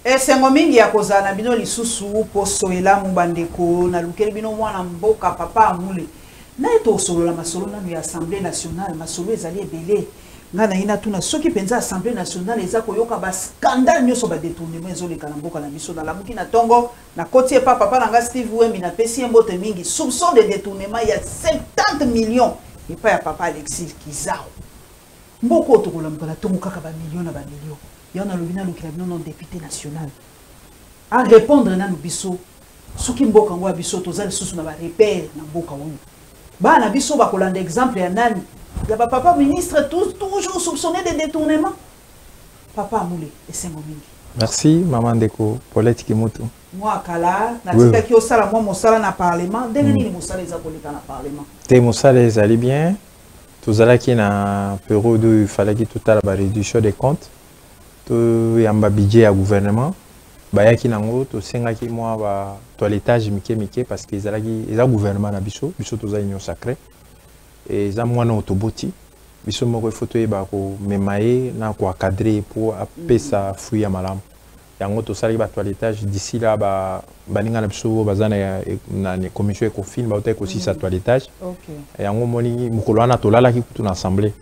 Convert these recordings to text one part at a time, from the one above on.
Et c'est un mingi ya kozana bino lisusu poso ela mubandeko na lukeli bino mwana mboka papa amule. Na eto solo la masolo na ya Assemblée nationale masolo ezali ebele. Ngana ina tuna soki penza Assemblée nationale eza koyoka ba scandale nyoso ba détournement ezoleka na mboka na biso na lamuki na tongo na kotie papa nanga Steve Wembi na pesi mbote mingi soupçon de détournement il y a 70 millions et pas ya papa Alexis Kizao. Mboko tokola mbala tongo kaka ba millions na ba millions. Il y a un lobina non député national. À répondre à nos bisso, ce qui mboka ngwa bisso tozali sous na ba repère na mboka wu. Ba na bisso ba kolanda exemple ya nani? Ya ba papa ministre toujours soupçonné de détournement. Papa Amoulé et Sengomingi. Merci maman Ndeko Paulette Kimoto. Moi kala na tika ki osala moi mosala na parlement, ndenge nini mosala eza koleka na parlement. Te mosala ezali bien. Tozala ki na période où il fallait que tout à la réduction des comptes. Yamba budget à gouvernement bayaki nango to senga ki moi ba toilettage mike parce que ezala gouvernement na biso toza union sacrée et za mwana otoboti biso moko photo ba ko memaye na ko cadrer pour apesa fruit ya malamu yango to sala ba toilettage d'ici là ba baninga na biso bazana na commission ecofin ba ota ko si sa toilettage OK yango moni mukolo na to lala ki kutu na assemblée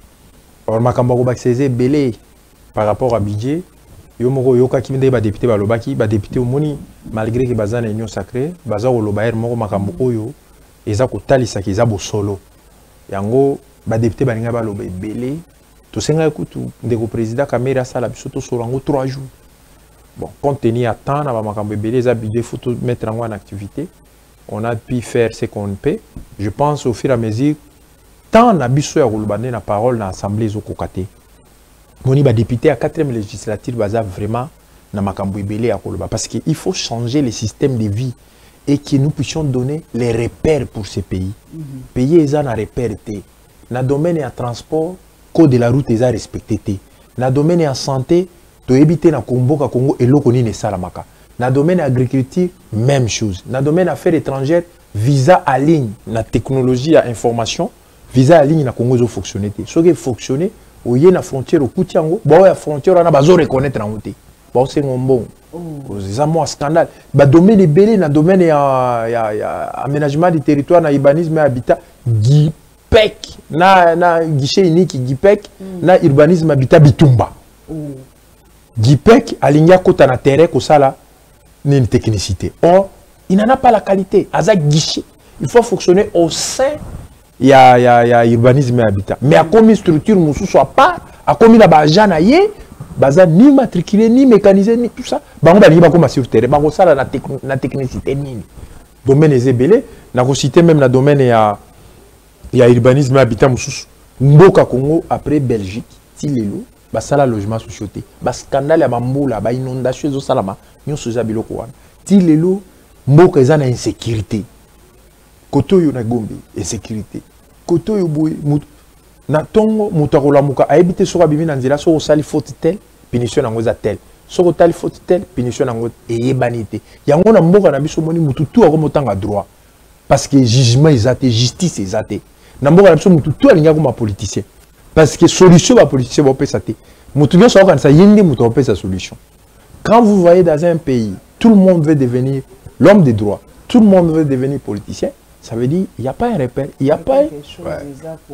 or makamba ko baxeze belé par rapport à budget, yomoko yoka kiminde ba député balobaki ba député omoni malgré que bazana union sacrée baza olobaer moko makambo oyo eza ko talisa ki za bo solo yango ba député balinga baloba belé to senga kutu ndeko président Kamera sala biso to solango 3 jours bon compte tenu à temps na ba makambo belé za budget faut mettre en activité on a pu faire ce qu'on peut je pense au fur et à mesure tant na biso ya kolobane na parole na assemblée zo kokate Moni ba député à 4e législature baza vraiment na makambo ebele à koloba parce qu'il faut changer le système de vie et que nous puissions donner les repères pour ces pays. Pays eza na repère té. Na domaine ya transport, code de la route eza respecté té. Na domaine ya santé, to éviter na Komboka Congo eloko ni ne salamaka. Na domaine agriculture, même chose. Na domaine affaires étrangères, visa en ligne, na technologie à information, visa en ligne na Congo zo fonctionner té. Ce qui fonctionner oye na frontière au Koutiango, ba ya frontière na bazo reconnaître en côté. Ba c'est ngombo. C'est un scandale. Ba domaine belé na domaine ya aménagement du territoire na urbanisme et habitat GIPEC na guichet unique GIPEC na urbanisme habitat Bitumba. GIPEC alinga kota na terrain ko sala ni technicité. Or, il n'en a pas la qualité. Aza guichet, il faut fonctionner au sein il y a urbanisme et habitat. Mais à comme une structure moussou soit pas, à comme il a bagage na yé, baza ni matriculé ni mécanisé ni tout ça. Bango ba ni ba comme sur terrain, bango ça la technicité ni. Domaine ezebelé, na ko citer même la domaine il y a urbanisme et habitat moussou. Mboka Congo après Belgique, Tilelo, ba sala logement société. Ba scandale ya bambola, ba inondation zo salama, nyonso za biloko wana. Tilelo mboka eza na insécurité. Koto yo na gombe insécurité koto yo boy na tongo mutakola muka aibite soka bimi na nzela so sali faute tel punition nango za tel so tali faute tel punition nango eyebanité yango na mboka na biso moni mutu tout akomotanga droit parce que jugement ezate justice ezate na mboka na biso mutu tout alinga ko ma politicien parce que solution ba politicien ba pesa te mutu bien so kan sa yindi mutu ba pesa solution quand vous voyez dans un pays tout le monde veut devenir l'homme des droits tout le monde veut devenir politicien. Ça veut dire il n'y a pas un repère, il n'y a pas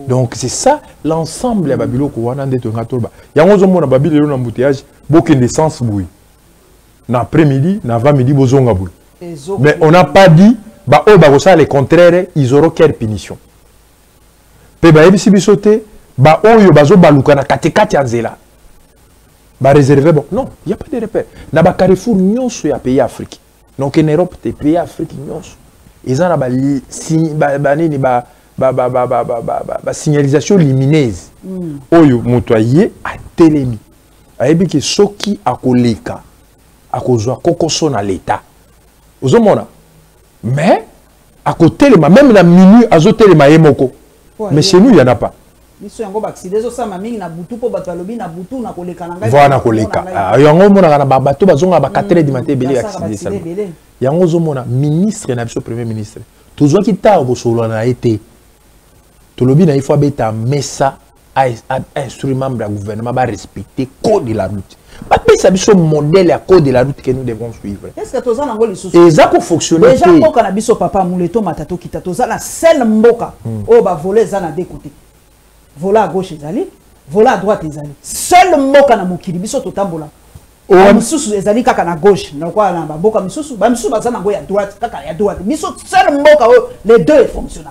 Donc c'est ça l'ensemble de Babylone qu'on a de Tongatolba. Il y a un moment où Babylone a un embouteillage, beaucoup d'essence bouille. L'après-midi, l'avant-midi, bozonga bouille. Mais on n'a pas dit, bah oh bah ça le contraire, ils auront quelle punition. Pe bah ebi sibi sauté, bah oh yo bazo baluka na katekati anzela. Bah réservé bon, non, il n'y a pas de repère. Na ba Carrefour nyonso ya pays Afrique. Donc en Europe, des pays Afrique nyonso. Ils ont la signalisation lumineuse. Oyo motoyer a télémi. Ayebi ke soki akoleka akozwa kokoso na l'état. Ozomona. Mais à côté le même la minute azote le mayemoko. Mais chez nous il y en a pas. Voilà koleka. Yango mona na bato bazonga ba 4h du matin belé accident ça. Yango zomona ministre na biso premier ministre. Tozwa ki ta bo solo na été. Tolobi na il faut beta messa instrument de gouvernement va respecter le code de la route. C'est ce modèle à code de la route que nous devons suivre. Est-ce que tu as les soucis? Et ça peut fonctionner. Déjà, quand on a vu papa Mouleto Matato qui t'a la seule mboka, oh bah voler ça n'a des côtés. Voler à gauche les alliés, voler à droite les alliés. Seule mboka na mokili biso to tambola. Misusu les alliés kaka na gauche, na quoi na mboka misusu, ba misusu baza na go ya droite, kaka ya droite. Biso seule mboka les deux fonctionnent.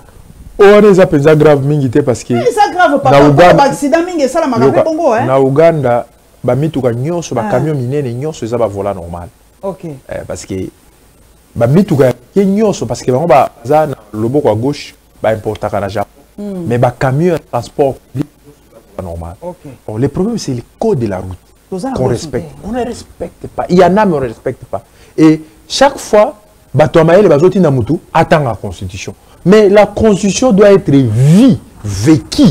On est appelé grave mingi parce que c'est grave papa, ba accident mingi ça la magabe bongo hein. Na Uganda ba mituka nyonso ba camion minene nyonso eza ba vola normal. OK. Parce que ba mituka nyonso parce que bango ba za na loboko à gauche ba importaka na Japon. Mais ba camion transport normal. OK. Bon, le problème c'est le code de la route qu'on respecte. On ne respecte pas. Il y en a mais on ne respecte pas. Et chaque fois bato amaele bazoti na mutu attend la constitution. Mais la constitution doit être vécue.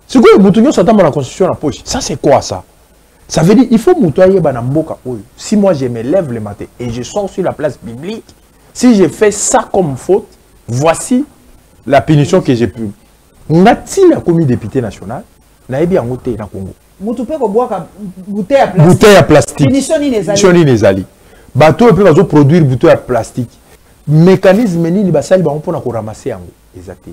C'est quoi le mouton s'attend à la constitution à la poche? Ça c'est quoi ça? Ça veut dire il faut moutoyer banamboka. Si moi je me lève le matin et je sors sur la place publique, si je fais ça comme faute, voici la punition que j'ai pu. N'a-t-il a commis député national? N'a bien goûté dans Congo. Moutoupé ko boire bouteille à plastique. Bouteille à plastique. Punition ni les alliés. Bateau peut produire bouteille à plastique. Mécanisme ni basali ba on pour ramasser yango. Exact.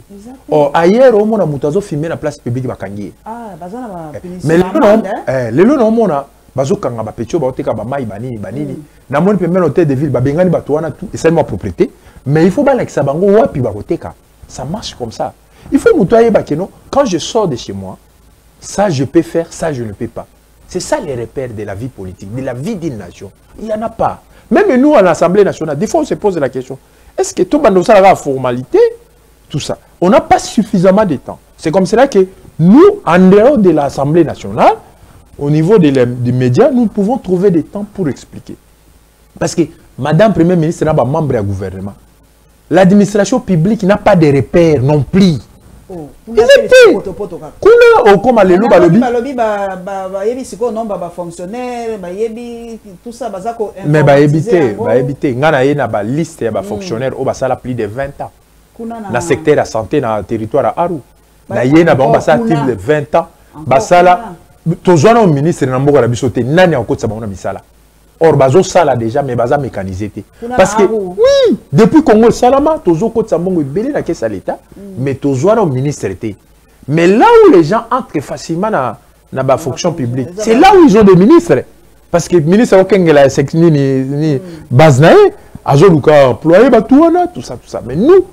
Oh ailleurs au mona mutazo filmer la place publique bakangi. Ah bazana ba punition. Mais le non mona bazo kanga ba petio ba oteka ba mai banini na moni pe même hôtel de ville ba bengani ba toana tout et seulement propriété mais il faut ba l'exa bango wapi ba koteka. Ça marche comme ça. Il faut mutoyer ba keno quand je sors de chez moi ça je peux faire ça je ne peux pas. C'est ça les repères de la vie politique, de la vie d'une nation. Il y en a pas. Même nous à l'Assemblée nationale, des fois on se pose la question, est-ce que tout le monde a la formalité? Tout ça. On n'a pas suffisamment de temps. C'est comme cela que nous, en dehors de l'Assemblée nationale, au niveau des médias, nous pouvons trouver des temps pour expliquer. Parce que Madame Premier ministre n'a pas membre du gouvernement. L'administration publique n'a pas de repères non plus. Ils étaient. Kuna comme les loups balobi. Mais bah éviter. Ngana yena ba liste ya ba fonctionnaires au basala plus de 20 ans. Na secteur à santé na territoire à Aru. Na yena ba basala plus de 20 ans. Basala tozwana au ministre na mboka na bisote nani akotsa ba na bisala. Or bazo sala déjà mais baza mécanisé. Parce que oui, depuis Congo Salama tozo kotsa mbongo belé na caisse à l'état mais tozwana au ministre était. Mais là où les gens entrent facilement dans la fonction publique, c'est là où ils ont des ministres. Parce que le ministre Okengela ni Baznae, Azoluka employé, tout ça. Mais nous,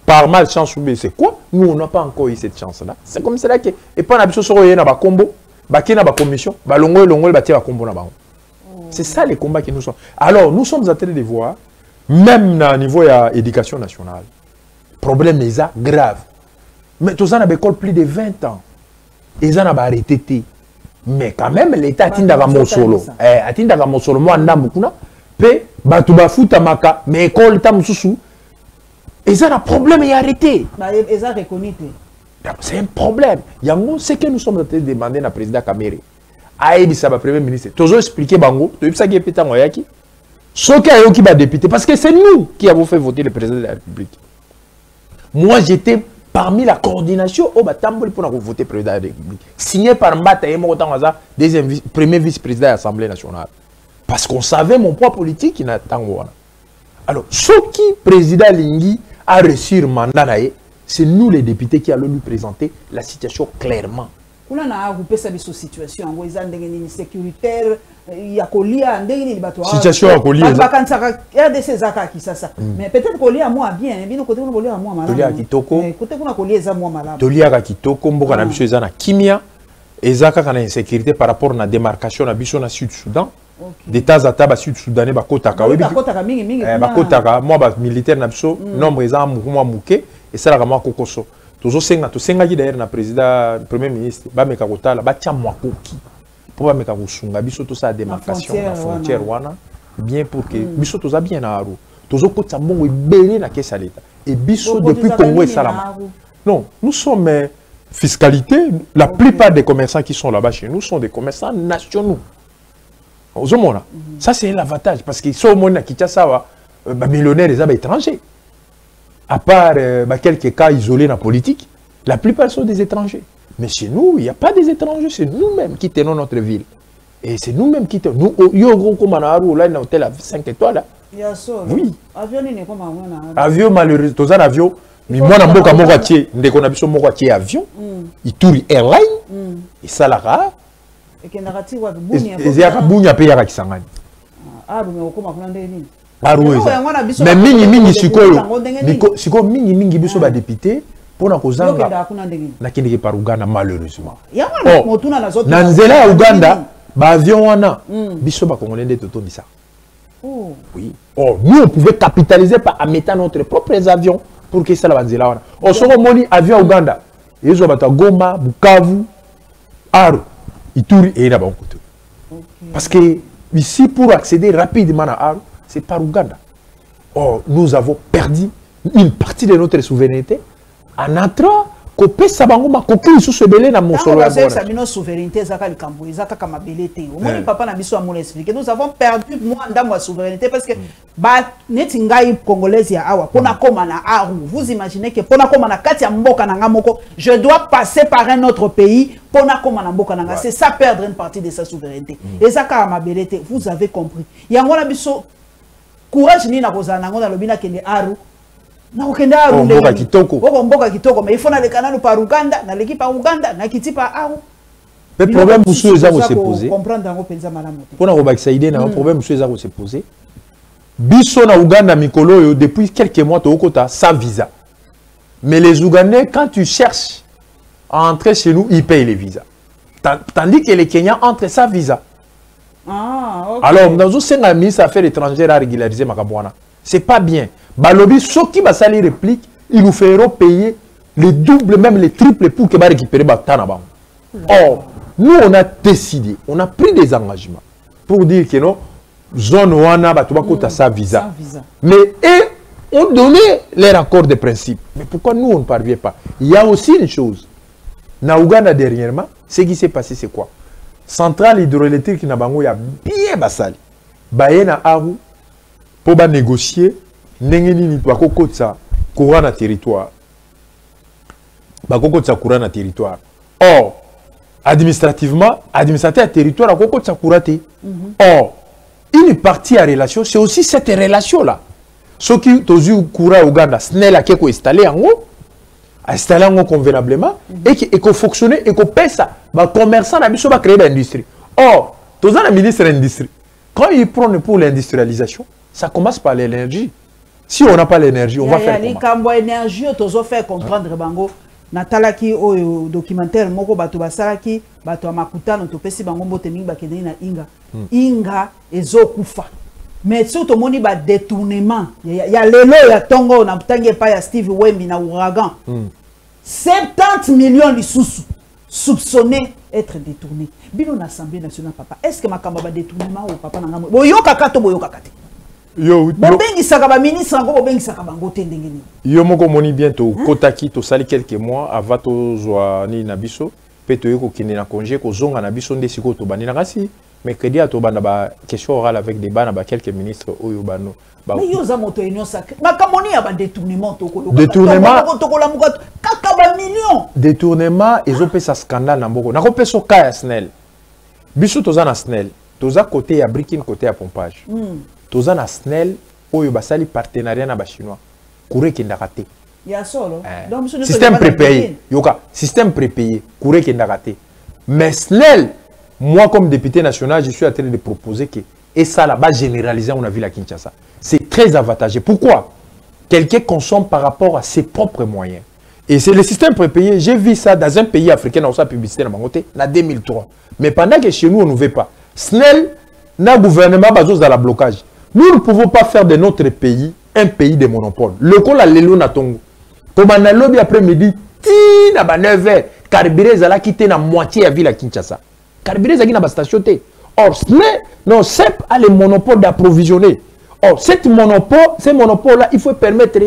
par malchance, c'est quoi? Nous, on n'a pas encore eu cette chance-là. C'est comme cela que, et pas n'abso sur na ba combo, ba ki na ba commission, ba longo ba ti ba combo na ba. C'est ça les combats que nous sommes. Alors, nous sommes en train de voir, même à niveau de l'éducation nationale, problème est grave. Mais tous en a école plus de 20 ans. Ils en ont arrêté. Mais quand même, l'État a tinda mon solo. A tinda mon solo. Moi, ndamukuna. Pe, batuba futa maka. Mais école tam susu. Ils ont un problème et arrêté. Ils ont reconnu. C'est un problème. Yango, c'est que nous sommes en train de demander à président Kamere. Aïe, ça va premier ministre. Toujours expliquer Bango. Tu sais qui est pétant oyaki. Ce qui a qui va député. Parce que c'est nous qui avons fait voter le président de la République. Moi, j'étais parmi la coordination au Batambol pour voter président de la République. Signé par Mbata et Mokotangaza, premier vice-président de l'Assemblée nationale. Parce qu'on savait mon poids politique qui n'a pas. Alors, ce qui président Lingui a reçu le mandat, c'est nous les députés qui allons lui présenter la situation clairement. On a groupé sa situation, on a une sécuritaire, il y a colia, situation à colia. Mais peut-être colia moi bien, mais nous côté on colia moi malade. Colia kitoko. Côté on colia za moi malade. Colia kitoko, mboka na biso ezana kimia, ezaka kana insécurité par rapport na démarcation na biso na Sud-Soudan. De temps à temps ba Sud-Soudanais ba kotaka webi. Kotaka mingi mingi. Ba kotaka moi ba militaire na biso, nombre ezana mukuma muke, et ça la moi kokoso. Toujours senga qui d'ailleurs na président premier ministre ba meka kotala ba tia mwakoki pour ba meka kusunga biso to sa démarcation la frontière wana bien pour que biso to za bien na aro toujours kota mbongo ebele na caisse à l'état et biso depuis Congo et Salama. Non, nous sommes fiscalité, la plupart des commerçants qui sont là-bas chez nous sont des commerçants nationaux. Ça c'est l'avantage parce qu'ils sont au monde qui ça ba millionnaires les étrangers. À part quelques cas isolés dans la politique, la plupart sont des étrangers. Mais chez nous, il n'y a pas des étrangers, c'est nous-mêmes qui tenons notre ville. Et c'est nous-mêmes qui tenons. Nous, il y a un gros comme là, un hôtel à 5 étoiles. Là. Oui. Avion, il n'est pas mal. Avion, malheureusement, tous un avion. Mais moi, je suis un moitié, dès qu'on a besoin de avion, il tourne airline, et ça là. Et qu'il y a un narratif, il y a un bounia payé à Kisangani. Ah, mais on commence à prendre ah oui, mais mingi siko mingi biso ba député pona kozanga na kende par Uganda malheureusement. Na nzela ya Uganda ba avion wana biso ba congolais de toto bisa. Oh. Oui. Oh, nous on pouvait capitaliser par mettre notre propres avions pour que ça la nzela wana. Oh soko moni avion à Uganda. Yezo bata Goma, Bukavu, Aru, Ituri et là ba koto. Parce que ici pour accéder rapidement à Aru c'est par Ouganda. Or, nous avons perdu une partie de notre souveraineté en entrant copé sabangoma koki sous ce belé na mosolo ya bona. Ça bino souveraineté zaka likambo ezaka kama belete. Au moins papa na biso amona expliquer. Nous avons perdu moi ndamo souveraineté parce que ba neti ngai congolaise ya awa pona koma na aru. Vous imaginez que pona koma na kati ya mboka na ngamoko, je dois passer par un autre pays pona koma na mboka na nga. C'est ça perdre une partie de sa souveraineté. Ezaka ma belete, vous avez compris. Yango na biso courage ni na kozana ngo na lobina kende aru na okende aru mboka kitoko mboka kitoko mais il faut na le canal par Uganda na l'équipe par Uganda na kiti par aru le problème musu eza ko se poser comprendre ngo penza malamu pona ko bakisa idée na problème musu eza ko se poser biso na Uganda mikolo yo depuis quelques mois to okota sans visa mais les Ougandais quand tu cherches à entrer chez nous ils payent les visas tandis que les Kenyans entrent sans visa. Ah, okay. Alors, nous avons un ministre des Affaires étrangères à régulariser Makabouana. Ce n'est pas bien. Balobi, ceux qui vont salir réplique, ils nous feront payer le double, même le triple pour que nous récupérions Tanabang. Or, nous, on a décidé, on a pris des engagements pour dire que non, zone Wana, Batouba sa visa. Mais et on donnait les accords de principe. Mais pourquoi nous, on ne parvient pas? Il y a aussi une chose. Na Ouganda, dernièrement, ce qui s'est passé, c'est quoi? Centrale hydroélectrique na bango ya bien basali baye na aru pour ba négocier ndenge nini bakokotsa courant na territoire bakokotsa courant na territoire or administrativement administrateur territoire akokotsa courant te or une partie à relation c'est aussi cette relation là ce qui tozu courant Uganda SNEL a keko installer en haut installer convenablement et que fonctionner et que paie ça les commerçants va créer de l'industrie. Or, tous les ministres de l'industrie, quand ils prennent pour l'industrialisation, ça commence par l'énergie. Si on n'a pas l'énergie, on va faire comment? L'énergie, tu vas faire comprendre bango. Natalaki au documentaire moko bato basalaki bato amakutano to pesi bango mbote mingi bakendeni na inga. Inga ezokufa. Mais surtout moni ba détournement. Ya lelo ya tongo na tangi pa ya Steve Wemby na ouragan. 70 millions de sous soupçonnés être détournés. Bino na Assemblée nationale papa. Est-ce que makamba ba détournement ou papa na ngamo? Boyoka kato boyoka kate. Yo bengi saka ba ministre ngo bengi saka bango te ndenge ni. Yo moko moni bientôt kotaki to sali quelques mois avant to zwa ni na biso pe to yeko kine na congé ko zonga na biso ndesiko to bani na kasi. Mais que dia to bana ba question orale avec des bana ba quelques ministres oyo bano. Mais yo za moto union sacré. Makamoni ya ba détournement to ko. Détournement to ko la muka kaka ba millions. Détournement ezo pesa scandale na mboko. Na ko peso ka ya SNEL. Biso to za na SNEL. To za côté ya briquine côté ya pompage. Toza na SNEL oyo basali partenariat na ba chinois couré ki ndakate ya solo donc système prépayé yoka système prépayé couré ki ndakate mais SNEL moi comme député national je suis en train de proposer que et ça là bas généraliser on a vu la Kinshasa c'est très avantageux. Pourquoi? Quelqu'un consomme par rapport à ses propres moyens et c'est le système prépayé. J'ai vu ça dans un pays africain dans sa publicité dans 2003 mais pendant que chez nous on ne veut pas SNEL na gouvernement basos dans la blocage. Nous ne pouvons pas faire de notre pays un pays de monopole. Le col à l'élo na tongo. Comme on a lobby après-midi, tina ba 9h, carburé zala quitté na moitié à ville à Kinshasa. Carburé zaki na ba station T. Or, non, CEP a le monopole d'approvisionner. Or, ce monopole-là, il faut permettre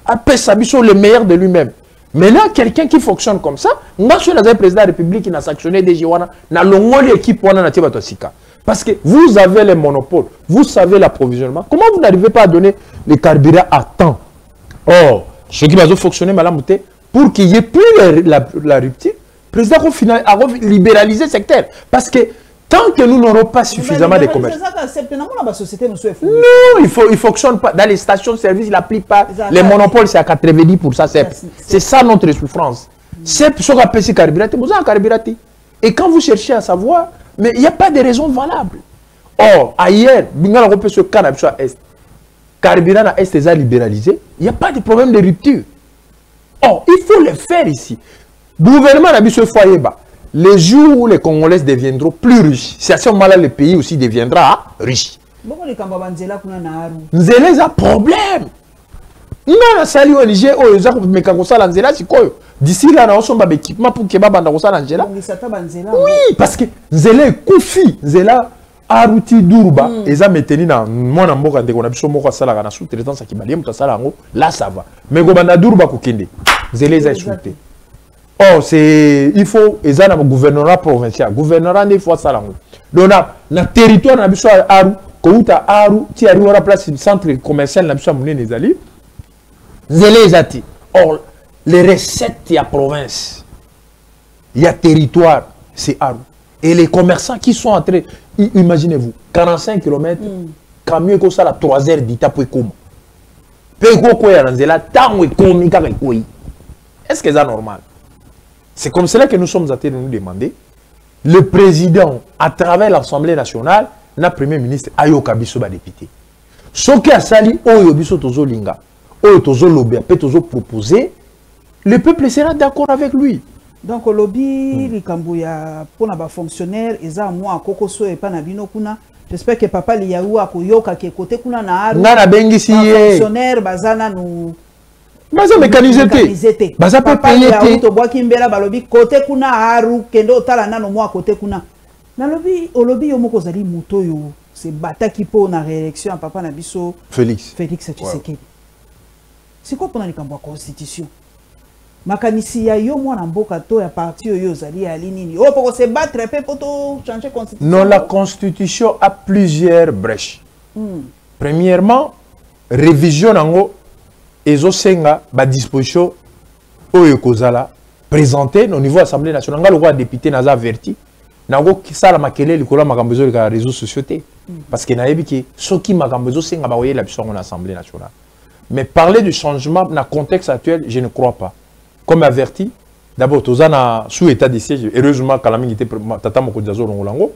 à Pessabiso le meilleur de lui-même. Maintenant, quelqu'un qui fonctionne comme ça, moi, je suis un président de la République qui a sanctionné des Jiwana, na l'ongoli équipe wana na tiba tosika. Parce que vous avez les monopoles, vous savez l'approvisionnement. Comment vous n'arrivez pas à donner les carburants à temps? Or, ce qui va fonctionner, madame Mouté, pour qu'il n'y ait plus la rupture, président a libéralisé le secteur. Parce que tant que nous n'aurons pas suffisamment de commerce. Non, il ne fonctionne pas. Dans les stations-service, la plupart, les monopoles, c'est à 90%. C'est ça notre souffrance. C'est ce qu'on appelle carburant, vous avez un carburant. Et quand vous cherchez à savoir, mais il n'y a pas de raison valable. Or, ailleurs, on peut se cannabis à Est. Carburant à Est est libéralisé. Il n'y a pas de problème de rupture. Or, il faut le faire ici. Le gouvernement a mis ce foyer bas. Les jours où les Congolais deviendront plus riches, c'est à ce moment-là le pays aussi deviendra riche. Nzela a problème. Non, sali au Niger, d'ici là, on a un équipement pour que Baba Nzela. Oui, parce que Nzela est koufi. Nzela aruti Durba. Et ça m'étonne na moi na mboka ndeko na biso moko sala na sous-traitance qui baliem ta sala ngo là ça va. Mais Gobanda Durba kokende. Nzela est souté. Oh, c'est il faut ezana gouvernorat provincial, gouvernorat des fois ça là. Donc na territoire na biso aru kouta aru ti ari wala place centre commercial na biso munene ezali. Nzela ezati. Or les recettes il y a province. Il y a territoire, c'est aru. Et les commerçants qui sont entrés, imaginez-vous, 45 km, camion comme ça la 3 heures d'Ita pour comme. Est-ce que c'est normal? C'est comme cela que nous sommes en train de nous demander. Le président, à travers l'Assemblée nationale, le Premier ministre, Ayoka Bisoba député. Ce qui a sali, Oyo Biso Tozo Linga, Oyo Tozo Lobé, Tozo proposé, le peuple sera d'accord avec lui. Donc, le lobby, pour les fonctionnaires, ils ont moi, Kokoso et Panabino Kuna. J'espère que papa Liaou a Koyoka qui est côté Kuna na fonctionnaire, Bazana nous. Baza mécanisé. Baza pas payé. To bois Kimbela balobi côté kuna haru kendo tala nano moi côté kuna. Na lobby au lobby yo moko zali moto yo c'est bata qui pour na réélection à papa na biso Félix Tshisekedi. C'est quoi pour na likambo constitution? Makanisi ya yo mwana mboka to ya parti yo zali ya linini. Oh pour se battre pour to changer constitution. Non, la constitution a plusieurs brèches. Premièrement, révision nango ezosenga ba disposition oyo kozala présenté au niveau de l'Assemblée nationale. Le roi député n'a averti. Nango sala makele likola makambo zo ka réseaux sociaux parce que na yebi ki soki makambo zo senga ba oyé la biso en Assemblée nationale. Mais parler du changement dans le contexte actuel, je ne crois pas. Comme averti, d'abord, Tozana sous état de siège, heureusement, quand la minute était tata moko diazo longolango,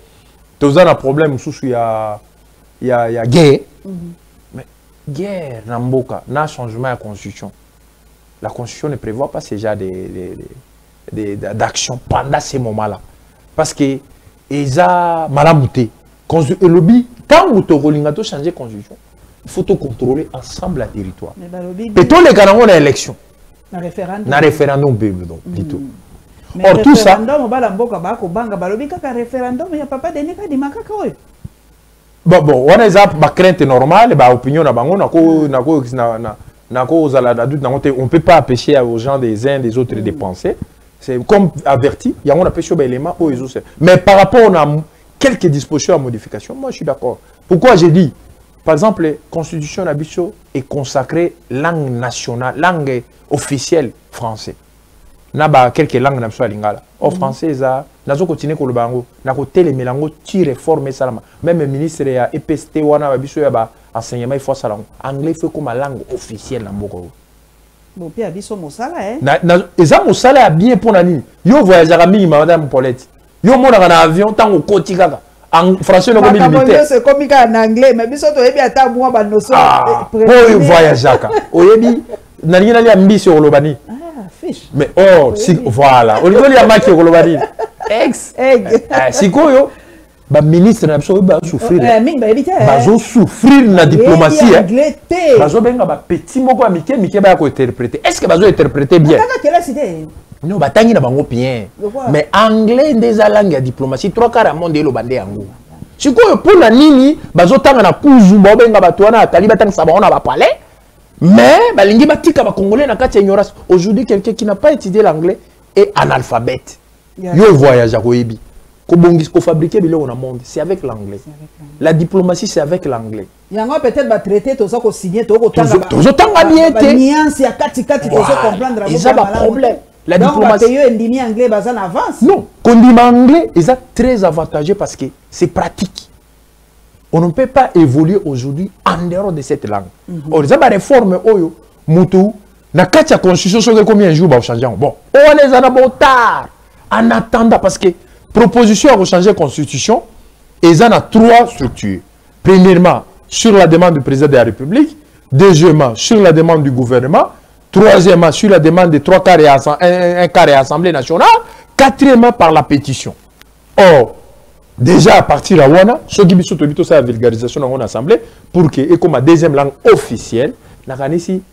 Tozana problème sous il y a guerre. Mais guerre, Namboka, n'a changement à la constitution. La constitution ne prévoit pas ce genre d'action pendant ces moments-là. Parce que ils ont malamouté. Le lobby, quand vous avez changé la constitution, il faut tout contrôler ensemble le territoire. Et tous les Kanangos dans l'élection. Na référendum plutôt. Or tout ça bon on a ma crainte normale ba opinion na bango on peut pas empêcher aux gens des uns des autres de penser. C'est comme averti, il y a un empêché élément mais par rapport à quelques dispositions à modification, moi je suis d'accord. Pourquoi j'ai dit par exemple, la constitution d'Abisso est consacrée langue nationale, langue officielle français. N'a pas quelques langues nationales lingala. En français, ça, n'a pas continué avec le bango, n'a pas télé mélango, tu réformes ça. Même le ministre a EPST ou n'a Abisso a enseignement il faut ça langue. Anglais fait comme langue officielle dans beaucoup. Bon, puis Abisso mosala hein. Et ça mosala bien pour nani. Yo voyage à mi madame Paulette. Yo mon dans avion tant au côté kaka. En français, le militaire. C'est comme en anglais, mais biso to yebi ata moi ba notion. Oh, voyage Jacques. O yebi nani nali ambi sur lobani. Ah, fiche. Mais oh, si voilà. Au niveau de la marque lobani. Egg. Si koyo ba ministre na biso ba souffrir. Ba zo souffrir na diplomatie. Ba zo benga ba petit moko amike ba ko interpréter. Est-ce que ba zo interpréter bien? Non, batangi na bango bien. Mais anglais ndeza langue ya diplomatie 3/4 monde elo bande yango. Sikoyo pour la nini bazotanga na kuzu bobenga bato wana atali batanga sa baona ba palais. Mais balingi batika ba congolais na kati ignorance. Aujourd'hui quelqu'un qui n'a pas étudié l'anglais est analphabète. Yo voyage à koyebi. Ko bongis ko fabriquer biloko na monde, c'est avec l'anglais. La diplomatie c'est avec l'anglais. Yango peut-être ba traiter to ko signer to ko tanga bien té. Nuance ya kati to comprendre ils ont un problème. La donc, diplomatie. Donc, anglais, en avance. Non, condiment anglais est très avantageux parce que c'est pratique. On ne peut pas évoluer aujourd'hui en dehors de cette langue. Or, ça va réforme oyo mutu na katia constitution sur combien de jours va changer. Bon, on les a d'abord tard. En attendant parce que proposition à changer constitution, ils en a trois structures. Premièrement, sur la demande du président de la République. Deuxièmement, sur la demande du gouvernement. Troisièmement, sur la demande de un quart et Assemblée nationale. Quatrièmement, par la pétition. Or, déjà à partir de Wana, ce qui est la vulgarisation dans l'Assemblée, pour que, et comme la deuxième langue officielle,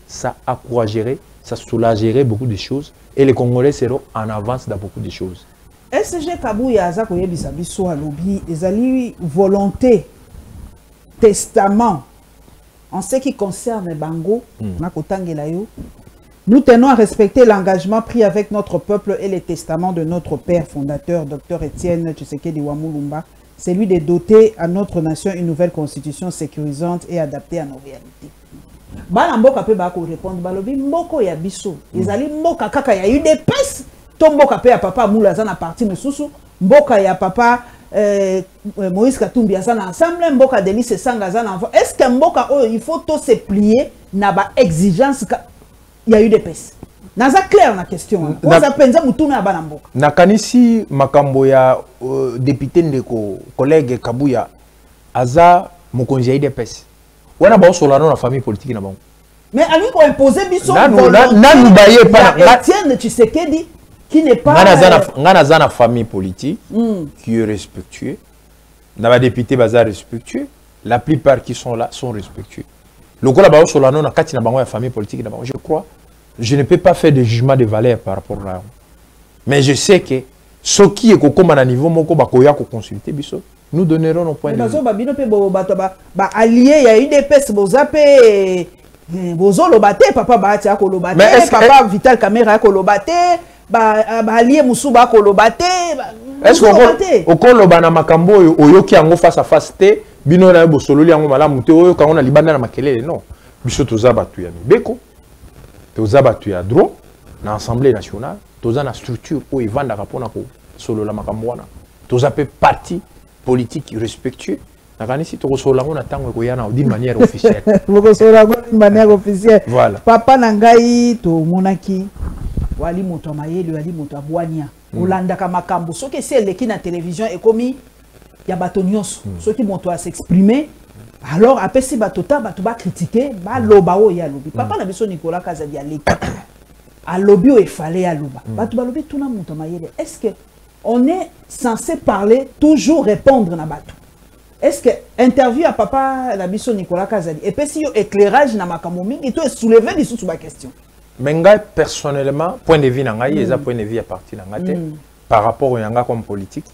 ça encouragerait, ça soulagerait beaucoup de choses et les Congolais seront en avance dans beaucoup de choses. SG Kabouya Azako Yebisabiso à lobby, ils volonté, testament, en ce qui concerne Bango, nous tenons à respecter l'engagement pris avec notre peuple et les testaments de notre père fondateur, Dr Étienne Tshisekedi Wamulumba, celui de doter à notre nation une nouvelle constitution sécurisante et adaptée à nos réalités. Bana mboka pe bako répondre balobi mboko ya biso ezali mboka kaka ya UDPS to mboka pe ya papa Mula za na parti mususu mboka ya papa Moïse Katumbi za na ensemble mboka Delice Sanga za na est-ce que mboka oh il faut tout se plier na ba exigence ya UDPS naza clair na question oza penza mutuna ya bana mboka nakanisi makambo ya député ndeko collègue Kabuya aza mokonzi ya UDPS. On a besoin solano la famille politique na bango. Mais à lui qu'on imposer biso nanu baye pas Étienne Tshisekedi qui n'est pas ngana zana famille politique qui est respectueux. Na ba député baza respectueux, la plupart qui sont là sont respectueux. Le ko la ba solano na kati na bango ya famille politique na bango, je crois, je ne peux pas faire de jugement de valeur par rapport à. Mais je sais que ce qui est kokoma na niveau moko ba koya ko consulter biso. Nous donnerons nos points de vue. Ba allié ya UDPS bozape bozo lobate papa baati ako lobate papa Vital Kamera ako lobate ba allié musuba ako lobate. Est-ce qu'on okoloba na makambo oyoki yango face à face te bino na bo sololi yango malamu te oyo kango na libanda na makelele non biso toza batu ya mibeko toza batu ya droit na assemblée nationale toza na structure o evanda kapona ko solola makambo wana toza pe parti politique respectueux. D'une manière officielle. D'une manière officielle. Voilà. Papa Nangai to monaki wali moto mayeli wali moto abwania. Olanda kama kambo soki c'est le qui na télévision et komi ya bato nyonso. Soki moto a s'exprimer alors après si bato ta bato ba critiquer ba loba o ya lobi. Papa na biso Nicolas Kazadi aleki. A lobi o e fallait ya loba. Bato ba lobi tuna moto mayeli. Est-ce que on est censé parler, toujours répondre na bato? Est-ce que interview à papa la biso Nicolas Kazadi et puis si éclairage na makambo mingi to soulever des sous question. Mais personnellement, point de vue nangai, et point de vue à partir nangate par rapport au yanga comme politique,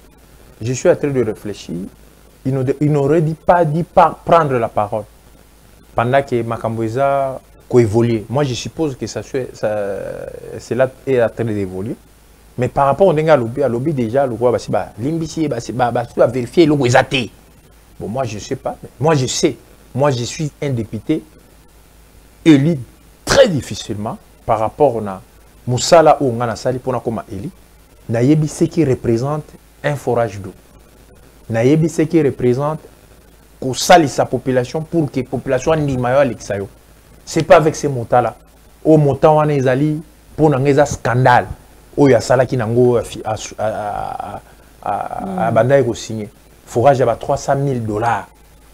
je suis en train de réfléchir. Il n'aurait pas dit prendre la parole pendant que makamboisa coévolue. Moi, je suppose que cela est en train d'évoluer. Mais par rapport au lobby déjà, le roi va vérifier le exaté. Bon, moi je sais pas. Moi je sais. Moi je suis un député élu très difficilement par rapport à Moussala ou Ngana Sali pour comme élu. Nayebi ce qui représente un forage d'eau. Nayebi ce qui représente qu'on salit sa population pour que la population n'y maille à l'exayo. C'est pas avec ces montants là. Au montant on est allé pour un scandale. Oh, il y a ça qui n'a à Bandaï signé. Forage à 300 000 $.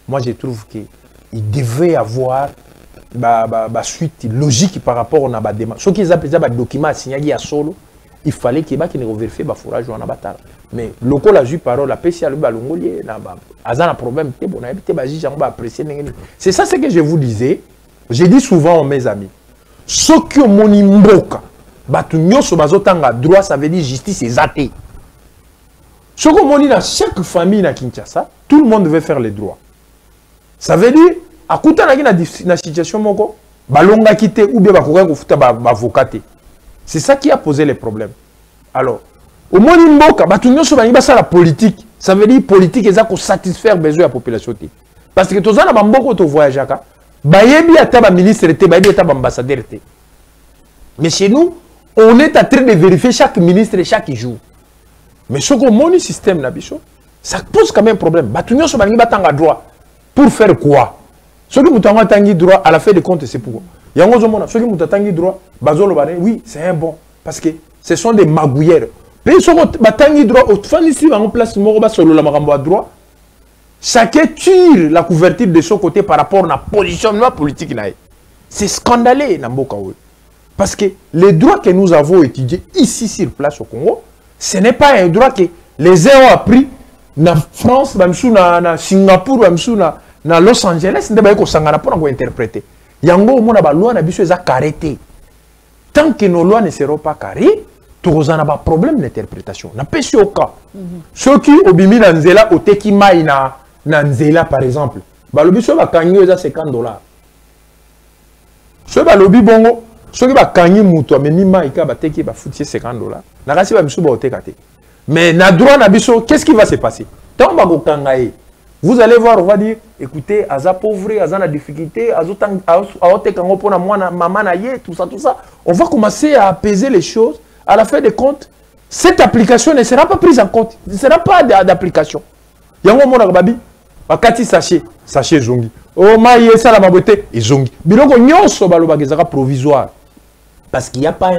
Moi, je trouve qu'il devait y avoir une suite logique par rapport à la demande. Ce qu'ils appellent des documents signés à solo, il fallait qu'il y ait un vérifié le forage ou un abattage. Mais le coup a eu parole, la PCA, le balongolier, un problème, c'est ça ce que je vous disais. Je dis souvent à mes amis, ceux qui ont mon imboka, droit, ça veut dire justice exacte. Ce qu'on dit dans chaque famille à Kinshasa, tout le monde veut faire les droits. Ça veut dire, à côté de la situation, balonga quitté ou bien avocat. C'est ça qui a posé les problèmes. Alors, au moins, la politique, ça veut dire politique est pour satisfaire les besoins de la population. Parce que tous les gens qui voyagent, ils ont un ministre, ils ont un ambassadeur. Mais chez nous, on est en train de vérifier chaque ministre et chaque jour. Mais ce qu'on mon système, ça pose quand même problème. Batunyo so balingi batanga droit. Pour faire quoi? Ce qui mutanga tangi droit à la fin de compte, c'est pourquoi. Yango zomona, ce qui mutangi droit, bazolo bane, oui, c'est un bon. Parce que ce sont des magouillères. Mais ce qui batangi droit, au fin ici, en place, moroba solo la marambo à droit. Chacun tire la couverture de son côté par rapport à la positionnement politique. C'est scandaleux, parce que les droits que nous avons étudiés ici sur place au Congo, ce n'est pas un droit que les uns ont appris en France, en Singapour, en Los Angeles, ce n'est pas pour interpréter. Yango, mon loi n'a pas carré. Tant que nos lois ne seront pas carrées, nous avons un problème d'interprétation. N'a pas au cas. Ceux qui ont bimi nanzela au tekimai na nzela par exemple, balobi so ba kangi za $50. So balobi bongo, so ki ba kangi muto amemi maika ba teki ba foutie $50. Na kasi ba misu ba otekate. Mais na droit na biso, qu'est-ce qui va se passer? Tant ba ko kangaye. Vous allez voir, on va dire, écoutez, Aza pauvre, Aza na difficulté, Aotekango pona mwana maman na ye, tout ça. On va commencer à apaiser les choses. À la fin des comptes, cette application ne sera pas prise en compte. Ce ne sera pas d'application. Yango mona babi, bakati sachet zongi. Oh maïe ça la maboté et zongi. Biloko nyonso baloba kezaka provisoire. Parce qu'il n'y a pas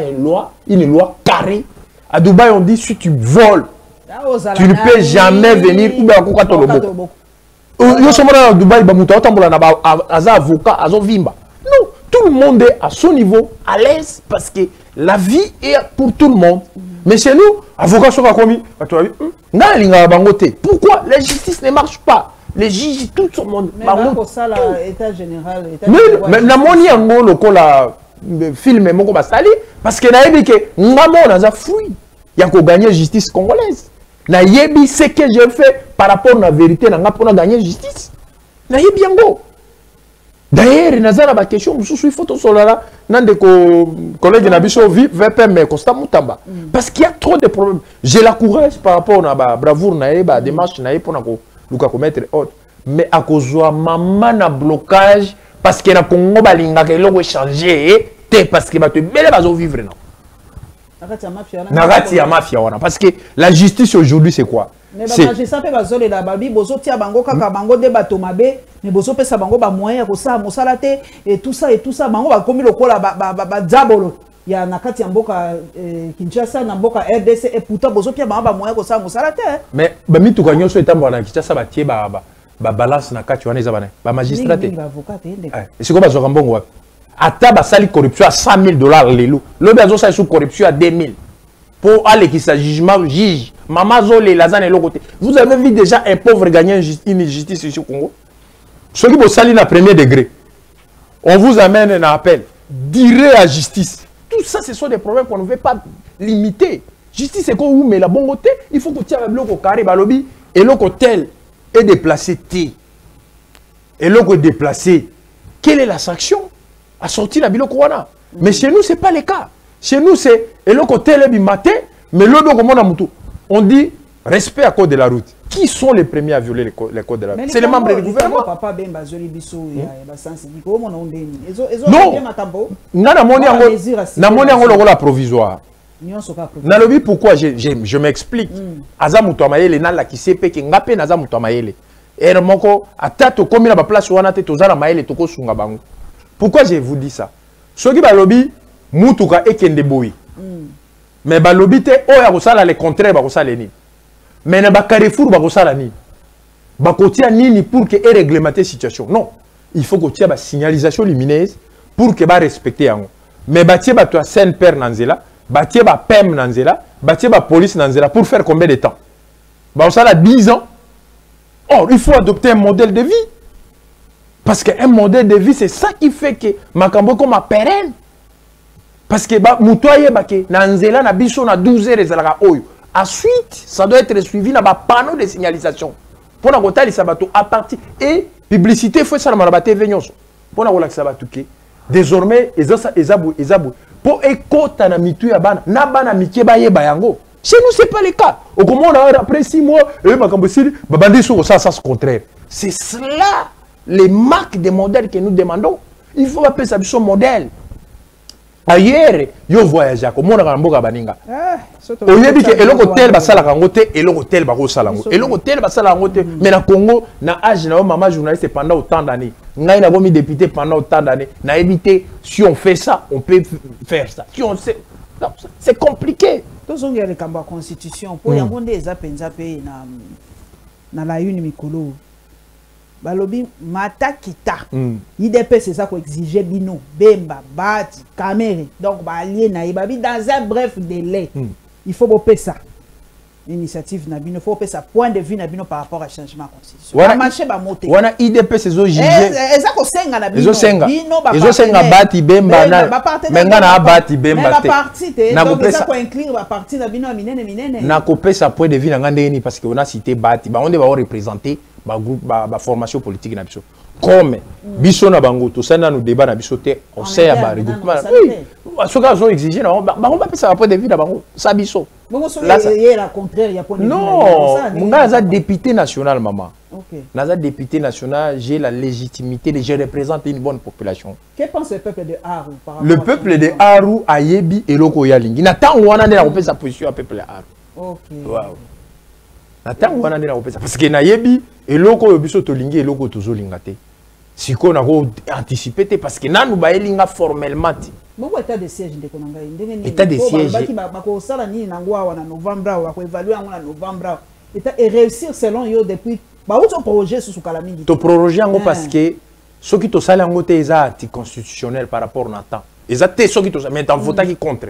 une loi carrée. À Dubaï on dit si tu voles, tu ne peux jamais venir ou bien koka tolobo. Yo somona à Dubaï ba muto otambola na ba aza avocat azo vimba. Non, tout le monde est à son niveau, à l'aise parce que la vie est pour tout le monde. Mais chez nous, avocat soit commis, pourquoi la justice ne marche pas? Les juges, tout le monde. Mais ça, l'état général. Mais la moni en gros, le film est mon sali parce que naïbi que maman a fouillé. Il y a qu'au gagner justice congolaise. Naïbi ce que j'ai fait par rapport à la vérité, n'a pas gagné justice. Naïbi yango. D'ailleurs, nazara ba question, il faut tout cela nande ko collègue na biso VPM constat mutamba parce qu'il y a trop de problèmes. J'ai la courage par rapport à la bravoure na ba démarche na pour na ko luka ko mettre autre. Mais à cause de maman na blocage parce que na Congo balinga ke loko changer té parce que ba te bele bazo vivre non. Nagati ya mafia wana parce que la justice aujourd'hui c'est quoi? Mais magistrat pe bazole la babi bozo tia bango kaka bango de bato mabe mais bozo pesa bango ba moyen ko sa mosala te et tout ça bango ba komi lokola ba diabolo ya nakati ya mboka Kinshasa na mboka RDC et pourtant bozo pia bango ba moyen ko sa mosala te. Mais ba mituka nyonso etambo na Kinshasa ba tie ba balance na kati wana ezabana ba magistrat te. Ba avocat te ndeko. Et c'est quoi bazo mbongo wapi? Ata ba sali corruption à $100,000 lelo. Lobi azo sa sous corruption à 2,000. Pour aller qui s'agit jugement juge. Maman Zolé, Lazane et l'autre côté. Vous avez vu déjà un pauvre gagner une justice ici au Congo? Ceux qui vous saluent à premier degré, on vous amène un appel. Direz à justice. Tout ça, ce sont des problèmes qu'on ne veut pas limiter. Justice, c'est quoi? Mais la bonne côté, il faut que tu aies le carré, balobi, et l'autre tel est déplacé T. Et l'autre déplacé. Quelle est la sanction? À sortir la bilo Kouana. Mais chez nous, ce n'est pas le cas. Chez nous, c'est et l'autre tel est maté, mais l'autre comment on dit respect à code de la route. Qui sont les premiers à violer les codes de la route? C'est les membres du gouvernement. Non, la provisoire. Nalobi pourquoi je m'explique. Azamuto amayele na la kisepe ke ngape na azamuto amayele. Et moko atato komi na ba place wana te tozala mayele toko sunga bango. Pourquoi je vous dis ça? Soki balobi mutuka ekende boyi. Mais balobi te oya kosala le contraire ba kosala ni. Mais na ba Carrefour ba kosala ni. Ba kotia nini pour que réglementer situation. Non, il faut que tu aies ba signalisation lumineuse pour que ba respecter yango. Mais ba tie ba toi Saint Père nanzela, ba tie ba PEM nanzela, ba tie ba police nanzela pour faire combien de temps? Ba kosala 10 ans. Or, il faut adopter un modèle de vie. Parce qu'un modèle de vie, c'est ça qui fait que Makambo comme pérenne. Parce que Moutoye Bake, Nanzela, na biso na 12 heures ezalaka oyo. Ensuite, ça doit être suivi na ba panneau de signalisation. Pour na kotali sabato à partir et publicité faut ça na marabate venyonso. Pour na kolakisa sabato ke désormais ezabu pour ekota na mitu ya bana na bana mike ba yeba yango. Chez nous c'est pas le cas. Au comment après 6 mois Makambo sili babandi sur ça ce contraire. C'est cela les marques des modèles que nous demandons. Il faut appeler ça son modèle. ailleurs yo voyage ko mona ka mboka baninga oyebi ke eloko tel basala kango te eloko tel bako sala ngo eloko tel basala ngo te mais na Congo na âge na maman journaliste pendant autant d'années ngai na bomi député pendant autant d'années na évité si on fait ça on peut faire ça si on sait c'est compliqué tous on le kamba constitution pour yango nde eza penza pe na la une mikolo balobi mata kita IDP c'est ça qu'on exigeait bino bemba bati camere donc ba allié na ibabi dans un bref délai il faut bopé ça initiative na bino faut ça point de vue na bino par rapport à changement constitution wana marché ba monter wana IDP c'est zo jige eza ko senga na bino ezo senga bati bemba na menga na bati bemba te na ko pesa ko inclure ba parti na bino minene na ko pesa point de vue na ngandeni parce que on a cité bati ba on va représenter ba groupe ba formation politique na biso comme biso na bango to sana nous débat na biso te on sait ya ba regroupement oui ce que ont exigé na ba on va pesa point de vue na bango sa biso là c'est la contraire il y a point de vue non nga za député national maman naza député national j'ai la légitimité de je représente une bonne population. Que pense le peuple de Aru par rapport le peuple de Aru ayebi eloko ya lingi na tango wana nde na kopesa sa position à peuple de Aru. OK Wow. Na tango wana nde na kopesa parce que na yebi eloko yo biso to lingi eloko tozolinga te. Siko na ko anticiper te parce que nanu ba elinga formellement ti. Bongo état de siège ndeko na ngai ndenge ni. État de siège ba ko sala ni na ngwa na novembre wa ko évaluer en novembre. Et réussir selon yo depuis ba autre projet sous Kalamingi. To proroger ngo parce que ce qui to sala ngo te eza anticonstitutionnel par rapport na temps. Eza te ce qui to mais en votant qui contre.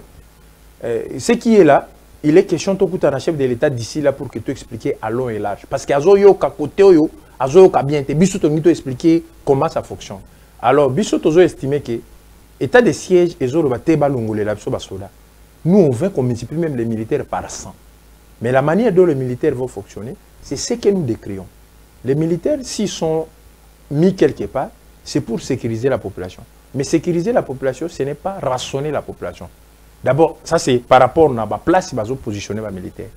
Ce qui est là, il est question to kuta na chef de l'état d'ici là pour que tu expliquer à long et large parce que azo yo ka côté yo azo yo ka bien te biso to ngito expliquer comment ça fonctionne. Alors biso to zo estimer que état de siège ezo ba te ba longolela biso ba soda. Nous on veut qu'on multiplie même les militaires par 100. Mais la manière dont les militaires vont fonctionner, c'est ce que nous décrions. Les militaires, s'ils sont mis quelque part, c'est pour sécuriser la population. Mais sécuriser la population, ce n'est pas rationner la population. D'abord, ça c'est par rapport à la place où ils ont positionné les militaires.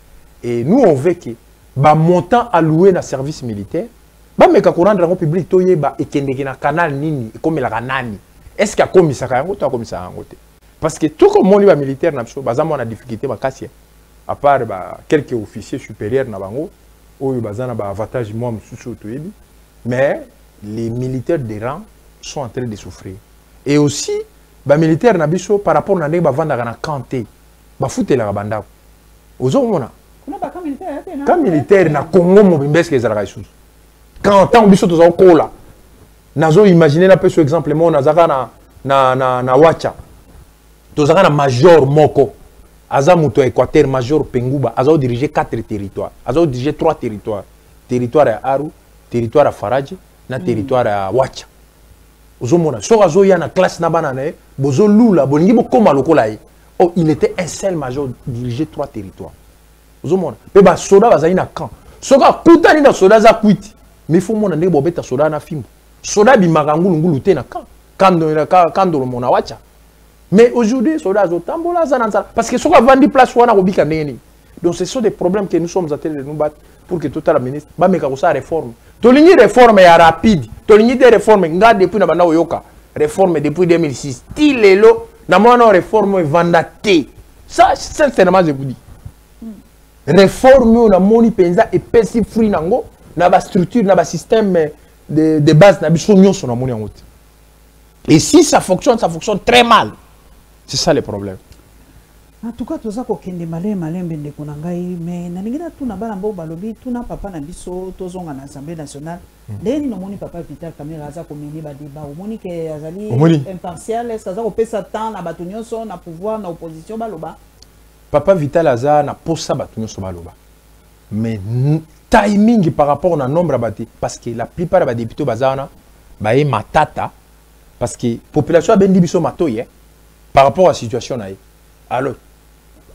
Et nous, on veut que le montant alloué dans le service militaire, mais quand on rentre dans le public, il y a un canal nini, comme la nani. Est-ce qu'il y a un commissariat ou un commissariat? Parce que tout comme on est militaire, on a des difficultés. À part quelques officiers supérieurs na bango oyo bazana ba avantage moi mususu toyebi mais les militaires de rang sont en train de souffrir et aussi ba militaires na biso par rapport na ndenge bavanda na kanté ba futela banda ozo mona kuna ba ka militaire na Congo mobimbeske ezalaka isusu quand tant biso toza kola nazo imaginer na peso exemple mo nazaka na wacha tozaka na major moko Azamuto Équateur Major Penguba, Azao dirigé 4 territoires. Azao dirigé 3 territoires. Territoire à Aru, territoire à Faradji, na territoire à Wacha. Ozomona, so Azao ya na classe na banane, bozo lula, bolingi bo koma lokola ye. Oh, il était un seul major dirigé 3 territoires. Ozomona, pe ba soda bazali na camp. Soka kutani na soda za kwiti. Mais faut mona ndenge bobeta soda na fimbo. Soda bi makangulu ngulu te na camp. Kando lo mona Wacha. Mais aujourd'hui, parce que ce qu'on a vendu place, donc ce sont des problèmes que nous sommes en train de nous battre pour que tout le ministre ça réforme. Tolini réforme est rapide. Tolini des réformes, depuis na yoka réforme depuis 2006. Tilelo na mona réforme vendaté. Ça sincèrement je vous dis. Réforme na moni penza et pesi fruit nango na ba structure na ba système de base na biso nyonso na moni yango. Et si ça fonctionne très mal. C'est ça le problème. En tout cas, tout ça, quand on est malin, mais na tout na balambo balobi, tout na papa na biso, tout zonga na Assemblée nationale. Deni no moni papa Vital Kamerhe aza komeni ba débat. O moni ke azali impartial, est-ce aza kopesa temps na bato nyonso na pouvoir na opposition baloba. Papa Vital aza na posa bato nyonso baloba. Mais timing par rapport na nombre bati parce que la plupart des députés bazana ba e matata parce que population a bendi biso matoye. Par rapport à la situation. Alors,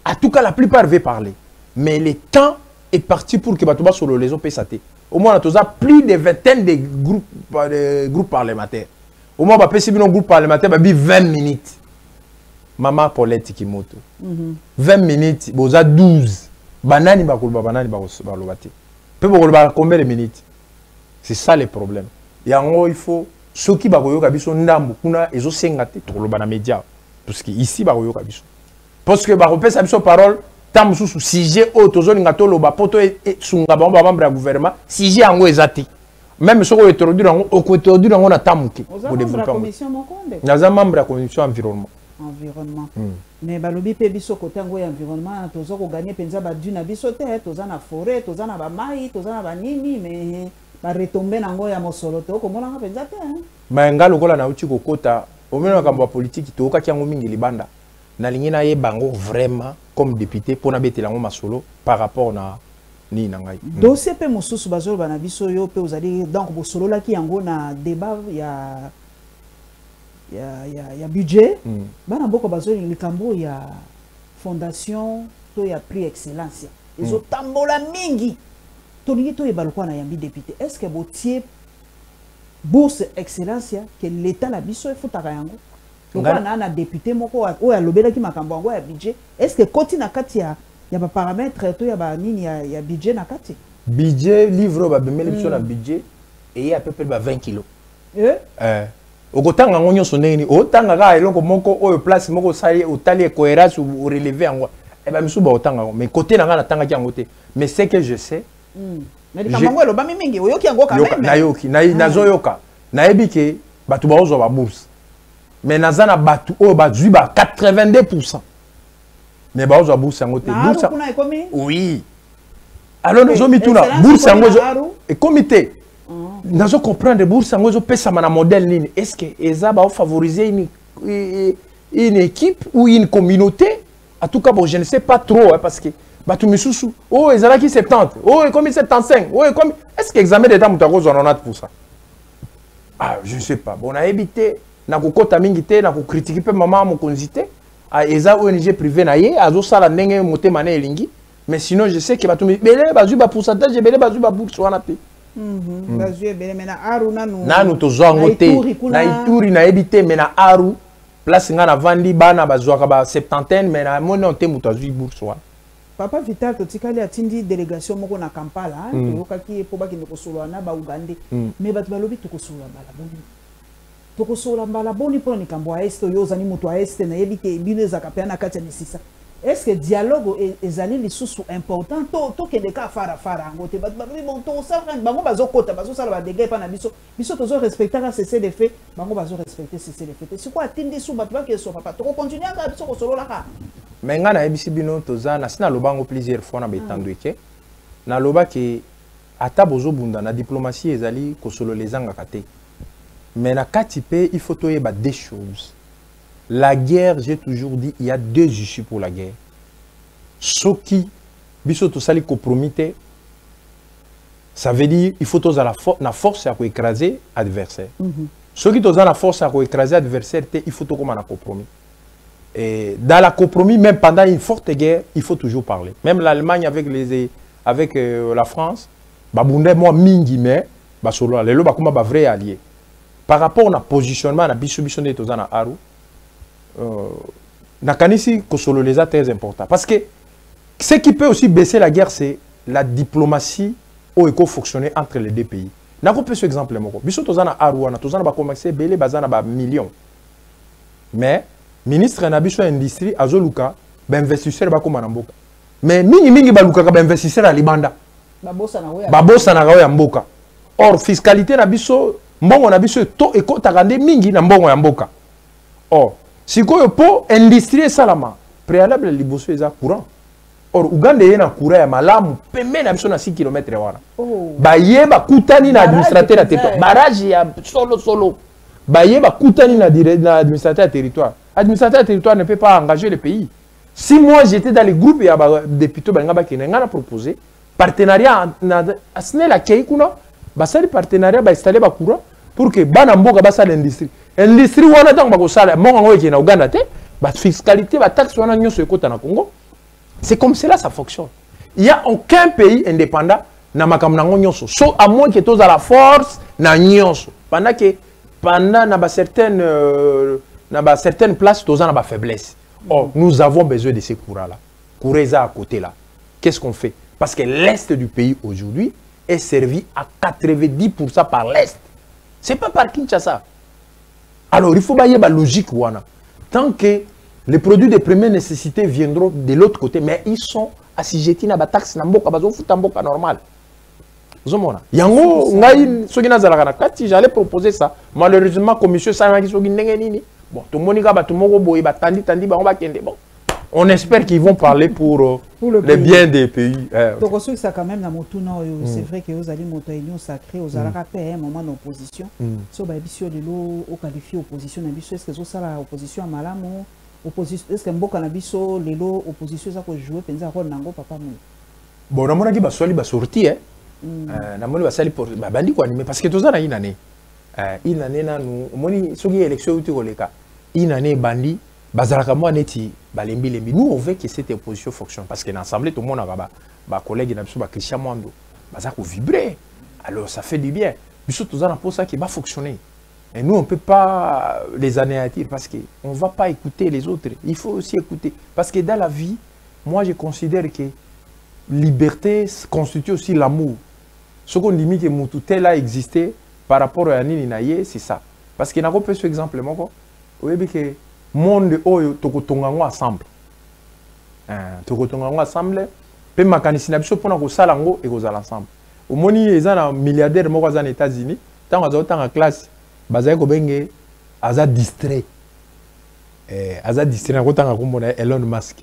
en tout cas, la plupart veulent parler. Mais le temps est parti pour que Batouba sur les OPSAT. Au moins, on a plus de vingtaine de groupes parlementaires. Au moins, on a un groupe parlementaire, 20 minutes. Maman Paulette Kimoto. 20 minutes, on a 12. Banani banani balobate. Peu combien de minutes? C'est ça le problème. Et en gros, il faut ceux qui bakoyoka biso ndambu kuna ezo sengate to loba na média. parce que ici bakoyoka biso parce que bakopesa biso parole tant mosusu sujet oyo tozolinga toloba po tosunga bango bamembre ya gouvernement sujet yango eza te même soki ointroduire yango okointroduire yango na temps moke naza membre ya commission environnement mais balobi pe biso côté yango ya environnement toza koganye mpenza badu na biso te toza na forêt toza na bamai toza na banini mais baretombe nango ya mosolo te okomonanga mpenza te mayenga lokola nauti kokota omena makambo ya politiki toyokaki yango mingi libanda nalingi nayeba yango vraiment comme député mpona betela yango masolo par rapport na nini na ngai dossier mpe mosusu bazoloba na biso yo mpe ozali donc bosololaki yango na débat ya budget bana mboka bazoli likambo ya fondation to ya prix excellence ezotambola mingi tolingi toyeba lokwa na yambi député est ce que botie bourse excellence que l'état la biso efutaka yango lokwa na député moko oyo alobelaki makambo yango ya budget est ce que koti na kati ya baparamètre to ya banini ya budget na kati budget livre babemeli biso na budget eye à peu près 20 kilos okotanga ngo nyonso ndenge nini otanga kaka eloko moko oyo place moko osali otali cohérence ou relever yango eba misu ba otanga ngo mais côté na nga natangaki yango te mais c'est que je sais mais likambo eloba mingi oyoki yango quand même nayoki nazoyoka nayebi ke bato baozwa ba bourse mais naza na bato oyo bazwi ba 82% mais baozwa bourse yango te bourse oui alors nazomituna bourse yango ekomi te nazo comprendre bourse yango ezopesama na modèle nini est-ce que eza baofavoriser une équipe ou une communauté en tout cas bon je ne sais pas trop parce que bato misusu oh ezalaki 70 oh ekomi 75 oh ekomi est-ce que examen d'état moto akozwa 90% ah je ne sais pas bon nayebi te nakokota mingi te nakocritique mpe mama mokonzi te eza ONG privé na ye azosala ndenge motema na elingi mais sinon je sais que bato ebele bazwi ba pourcentage ebele bazwi ba bourse wana te nanu tozwa yango te na ituri nayebi te mais na aru place nga na vandi bana bazwaka ba septantaine mais na moni on te moto azwi bourse wana papa Vital totikali atindi délégation moko na Kampala toyokaki po bakende kosolola na baugande mais bato balobi tokosolola mbala boni mpona likambo ya este oyo ozali moto ya este nayebi te bino ezaka mpe na kati ya misisa est-ce que dialogue ezali lisusu important tokende ka farafara yango te bato babi bon tosalaka bango bazokota bazosala badege epa na biso tozorespectaka cese de fait bango bazorespecte cese de fait te sikoyo atindi su bato bakeso papa tokokontinuaka biso kosololaka mais nga nayebisi bino toza nasi naloba yango plusieurs fois na betando eke nalobaki ata bozobunda na diplomatie ezali kosolola ezangaka te mais na kati pe il faut toyeba deux choses. La guerre, j'ai toujours dit, il y a deux issues pour la guerre. Ce qui, biso to sali compromis, ça veut dire il faut tous la force à écraser l'adversaire. Ce qui tous la force à écraser l'adversaire, il faut tout comme un compromis. Et dans la compromis, même pendant une forte guerre, il faut toujours parler. Même l'Allemagne avec la France, babunde moi mingi mais basolo lelo ba kuma ba vrai allié. Par rapport au positionnement na biso de tous na aru nakanisi kosolo les très important parce que ce qui peut aussi baisser la guerre c'est la diplomatie où il faut fonctionner entre les deux pays. Nako pe ce exemple moko biso tozana aruana tozana ba commencer belé bazana ba millions mais ministre na biso industrie azoluka ba investisseur ba koma na mboka mais mingi baluka ba investisseur à libanda babosa na ya mboka or fiscalité na biso mbongo na biso to ekotaka nde mingi na mbongo ya mboka or sikoyo po industrie salama préalable liboso eza courant or Uganda yena courant ya malamu pembe na biso na 6 km wana bayeba kutani na administrateur ya territoire barrage ya solo bayeba kutani na administrateur ya territoire ne peut pas engager le pays. Si moi j'étais dans les groupes ya député balinga bakene ngana proposer partenariat na asne la keikuna basali partenariat ba installer ba courant pour que bana mboka basala industrie wana tango bakosala monga ngoye na Uganda te ba fiscalité ba taxe wana nyonso ekota na Congo. C'est comme cela ça fonctionne. Il y a aucun pays indépendant na makambo nango nyonso so à moins que tous à la force na nyonso pendant na ba certaines places tous na ba faiblesse. Or nous avons besoin de ces courants là. Coureza à côté là. Qu'est-ce qu'on fait? Parce que l'est du pays aujourd'hui est servi à 90% par l'est. C'est pas par Kinshasa. Alors il faut bailler la logique wana. Tant que Les produits de première nécessité viendront de l'autre côté, mais ils sont assujettis à la taxe na mboka, bazo futa mboka normal. Yango, ngai soki nazalaka na kati, j'allais proposer ça. Malheureusement, commission ça ngi soki ndenge nini. Bon, tout le monde ba tout moko boy ba tandi ba on va kende. Bon, on espère qu'ils vont parler pour le bien des pays. Donc ceux ça quand même na motuna c'est vrai que vous allez monter union sacrée aux alaka un moment d'opposition. So ba biso de l'eau au qualifié opposition na biso est-ce que ça la opposition à malamu opposition est-ce que mboka na biso lelo opposition ça ko jouer penza rôle nango papa mu. Bon, na mona ki ba soli ba sorti na moni ba sali pour ba bandi ko animer parce que toza na une année na nous moni soki élection uti koleka une année bandi bazalaka moi neti balembi lembi nous on veut que cette opposition fonctionne parce que dans l'assemblée tout le monde a ba collègue na biso ba Christian Mwando baza ko vibrer alors ça fait du bien biso toza na pour ça qui va fonctionner et nous on peut pas les anéantir parce que on va pas écouter les autres, il faut aussi écouter parce que dans la vie moi je considère que liberté constitue aussi l'amour. Ce qu'on dit que Moutoutel a existé par rapport à Nini Naye, c'est ça. Parce qu'il y a un ce exemple, vous voyez que le monde est ensemble. Ensemble, puis mécanicien pour que ça et que ensemble. Au moment où il y a un milliardaire aux États-Unis, tant en classe, basé ko benge aza distrait. Aza distrait na kotanga komona Elon Musk.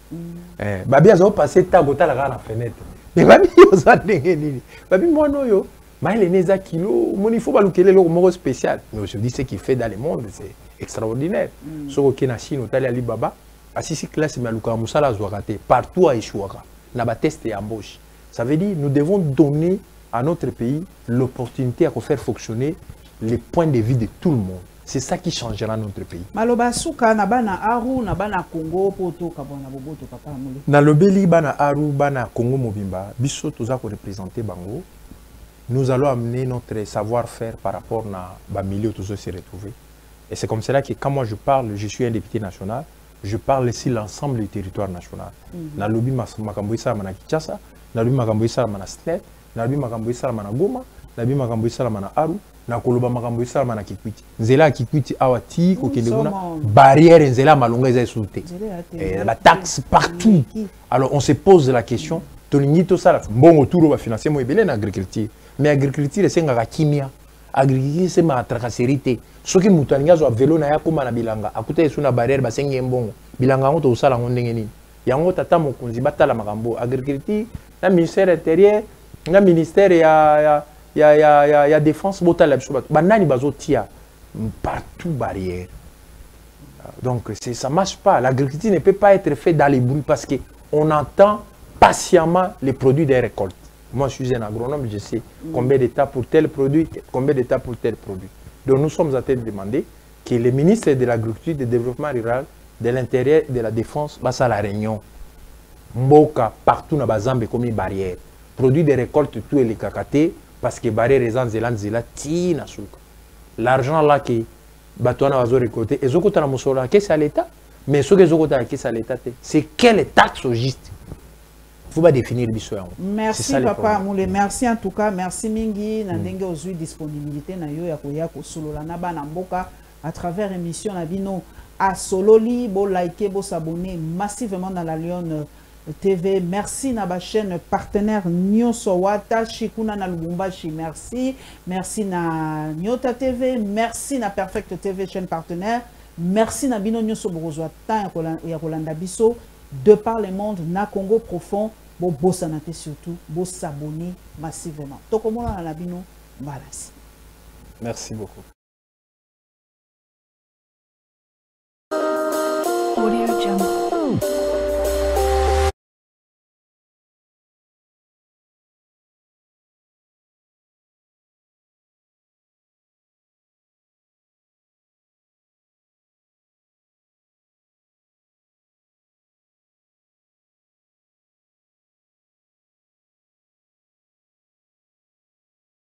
Babi azo passer ta kota la fenêtre. Mais babi oza ndenge nini. Babi mono yo, maile neza kilo, moni faut balukele lo moko spécial. Mais aujourd'hui ce qu'il fait dans le monde c'est extraordinaire. Soko ke na Chine otali Alibaba, asisi classe maluka musala zwakate partout à échouera. Na ba test et embauche. Ça veut dire nous devons donner à notre pays l'opportunité à faire fonctionner les points de vue de tout le monde. C'est ça qui changera notre pays. Maloba suka na bana Aru na bana Congo poto kabona boboto papa mule. Na lobeli bana Aru bana Congo mobimba biso toza ko représenter bango. Nous allons amener notre savoir-faire par rapport na ba milieu tous se retrouver. Et c'est comme cela que quand moi je parle, je suis un député national, je parle ici l'ensemble du territoire national. Na lobi makambo isa mana Kinshasa, na lobi makambo isa mana Snet, na lobi makambo isa mana Goma, na lobi makambo isa mana Aru. Na koloba makambo isala na Kikwiti nzela Kikwiti awati ko kelebona barrière nzela malonga eza souté la taxe partout. Alors on se pose la question tolingi to sala mbongo turo ba financer mo ebele na agriculture mais agriculture c'est ngaka kimia agriculture c'est ma tracasserité soki mutu alinga zo vélo na ya koma na bilanga akuta esu na barrière ba sengi mbongo bilanga ngo to sala ngo ndenge nini yango tata mokonzi batala makambo agriculture na ministère intérieur na ministère ya défense banani bazotia partout barrière. Donc ça marche pas. L'agriculture ne peut pas être faite dans les bruits parce que on entend patiemment les produits des récoltes. Moi je suis un agronome, je sais combien d'états pour tel produit, combien d'états pour tel produit. Donc nous sommes en train de demander que les ministres de l'agriculture, du développement rural, de l'intérieur, de la défense passent à la réunion. Mboka partout na bazambe comme une barrière. Produits de récolte tout et les cacatés. Parce que barrière les anzela tina souka. L'argent là qui batona va récolter et zokota na musola qu'est-ce à l'état mais ce que zokota qu'est-ce à l'état c'est quelle taxe au juste. Faut pas définir biso yango. Merci papa Moule, merci en tout cas, merci mingi na ndenge ozui disponibilité na yo ya koya ko solola na bana mboka à travers émission na bino à sololi bo liker bo s'abonner massivement dans la Lyon TV. Merci na ba chaîne partenaire Nyonso Wata Shikuna na Lubumbashi. Merci. Merci na Nyota TV. Merci na Perfect TV chaîne partenaire. Merci na Bino Nyonso Borozwa Tan ya Kolanda Biso de par le monde na Congo profond. Bo bosanate surtout, bo s'abonner massivement. Tokomona na Bino Balasi. Merci beaucoup. Audio Jungle.